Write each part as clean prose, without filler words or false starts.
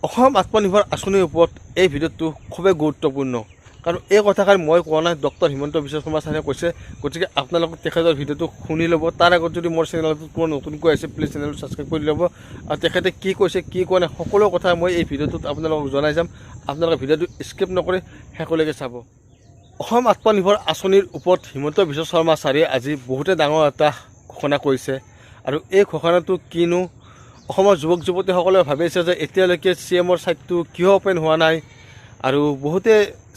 অসম আত্মনিৰ্ভৰ আঁচনিৰ ওপৰত এই ভিডিঅ'টো খুবেই গুৰুত্বপূৰ্ণ কাৰণ এই কথাষাৰ মই কোৱা নাই, ডক্টৰ হিমন্ত বিশ্ব শৰ্মা ছাৰে কৈছে। গতিকে আপোনালোকে তেখেতৰ ভিডিঅ'টো শুনি ল'ব। তাৰ আগত যদি মোৰ চেনেলটো তোমাৰ নতুনকৈ আছে প্লিজ চেনেলটো ছাবস্ক্ৰাইব কৰি ল'ব। আৰু তেখেতে কি কৈছে কি কোৱা নাই সকলো কথা মই এই ভিডিঅ'টোত আপোনালোকক জনাই যাম। আপোনালোকে ভিডিঅ'টো স্কিপ নকৰি শেষলৈকে চাব। অসম আত্মনিৰ্ভৰ আঁচনিৰ ওপৰত হিমন্ত বিশ্ব শৰ্মা ছাৰে আজি বহুতে ডাঙৰ এটা ঘোষণা কৰিছে। আৰু এই ঘোষণাটো কিনো, অসমৰ যুৱক যুৱতীসকলে ভাবিছে যে এতিয়ালৈকে CMৰ ছাইটটো কিয় অ'পেন হোৱা নাই, আৰু বহুতে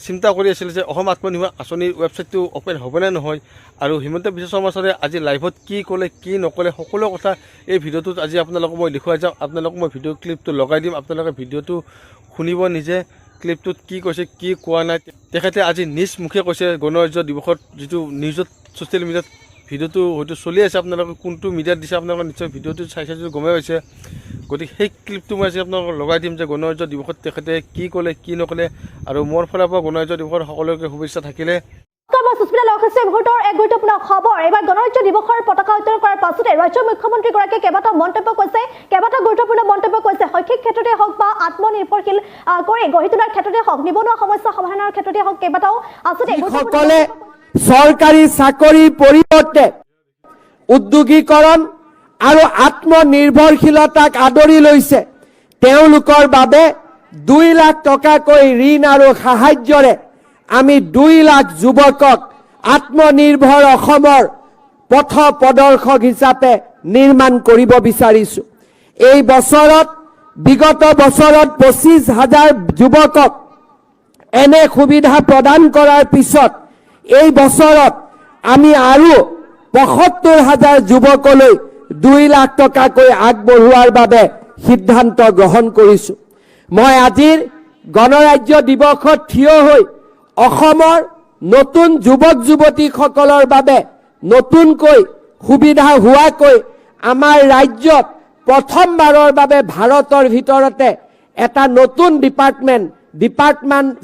চিন্তা কৰি আছিল যে অসম আত্মনিৰ্ভৰ আঁচনিৰ ৱেবছাইটটো অ'পেন হ'বনে নহয়। আৰু হিমন্ত বিশ্ব শৰ্মা ছাৰে আজি লাইভত কি ক'লে কি নক'লে সকলো কথা এই ভিডিঅ'টোত আজি আপোনালোকক মই দেখুৱাই যাম। আপোনালোকক মই ভিডিঅ' ক্লিপটো লগাই দিম, আপোনালোকে ভিডিঅ'টো শুনিব নিজে ক্লিপটোত কি কৈছে কি কোৱা নাই। তেখেতে আজি নিজ মুখে কৈছে গণৰাজ্য দিৱসত যিটো নিউজত ছ'চিয়েল মিডিয়াত ভিডিঅ'টো হয়তো চলি আছে, আপোনালোকে কোনটো মিডিয়াত দিছে আপোনালোকে নিশ্চয় ভিডিঅ'টো চাইছে যদি গমেই পাইছে। গতিকে সেই ক্লিপটো মই আজি আপোনালোকক লগাই দিম যে গণৰাজ্য দিৱসত তেখেতে কি ক'লে কি নক'লে। আৰু মোৰ ফালৰ পৰা গণৰাজ্য দিৱসৰ সকলোকে শুভেচ্ছা থাকিলে। এক গুৰুত্বপূৰ্ণ খবৰ। এইবাৰ গণৰাজ্য দিৱসৰ পতাকা উত্তোলন কৰাৰ পাছতে ৰাজ্যৰ মুখ্যমন্ত্ৰীগৰাকীয়ে কেইবাটাও মন্তব্য কৈছে, কেইবাটাও গুৰুত্বপূৰ্ণ মন্তব্য কৈছে। শৈক্ষিক ক্ষেত্ৰতে হওক বা আত্মনিৰ্ভৰশীল কৰি গঢ়ি তোলাৰ ক্ষেত্ৰতে হওক, নিবনুৱা সমস্যা সমাধানৰ ক্ষেত্ৰতে হওক, কেইবাটাও আঁচনি সকলে চৰকাৰী চাকৰিৰ পৰিৱৰ্তে উদ্যোগীকৰণ আৰু আত্মনিৰ্ভৰশীলতাক আদৰি লৈছে। তেওঁলোকৰ বাবে 2 লাখ টকাকৈ ঋণ আৰু সাহায্যৰে আমি 2 লাখ যুৱকক আত্মনিৰ্ভৰ অসমৰ পথ প্ৰদৰ্শক হিচাপে নিৰ্মাণ কৰিব বিচাৰিছো। এই বছৰত বিগত বছৰত 25,000 যুৱকক এনে সুবিধা প্ৰদান কৰাৰ পিছত এই বছৰত আমি আৰু 75,000 যুৱকলৈ 2 লাখ টকাকৈ আগবঢ়োৱাৰ বাবে সিদ্ধান্ত গ্ৰহণ কৰিছো। মই আজিৰ গণৰাজ্য দিৱসত থিয় হৈ অসমৰ নতুন যুৱক যুৱতীসকলৰ বাবে নতুনকৈ সুবিধা হোৱাকৈ আমাৰ ৰাজ্যত প্ৰথমবাৰৰ বাবে ভাৰতৰ ভিতৰতে এটা নতুন ডিপাৰ্টমেণ্ট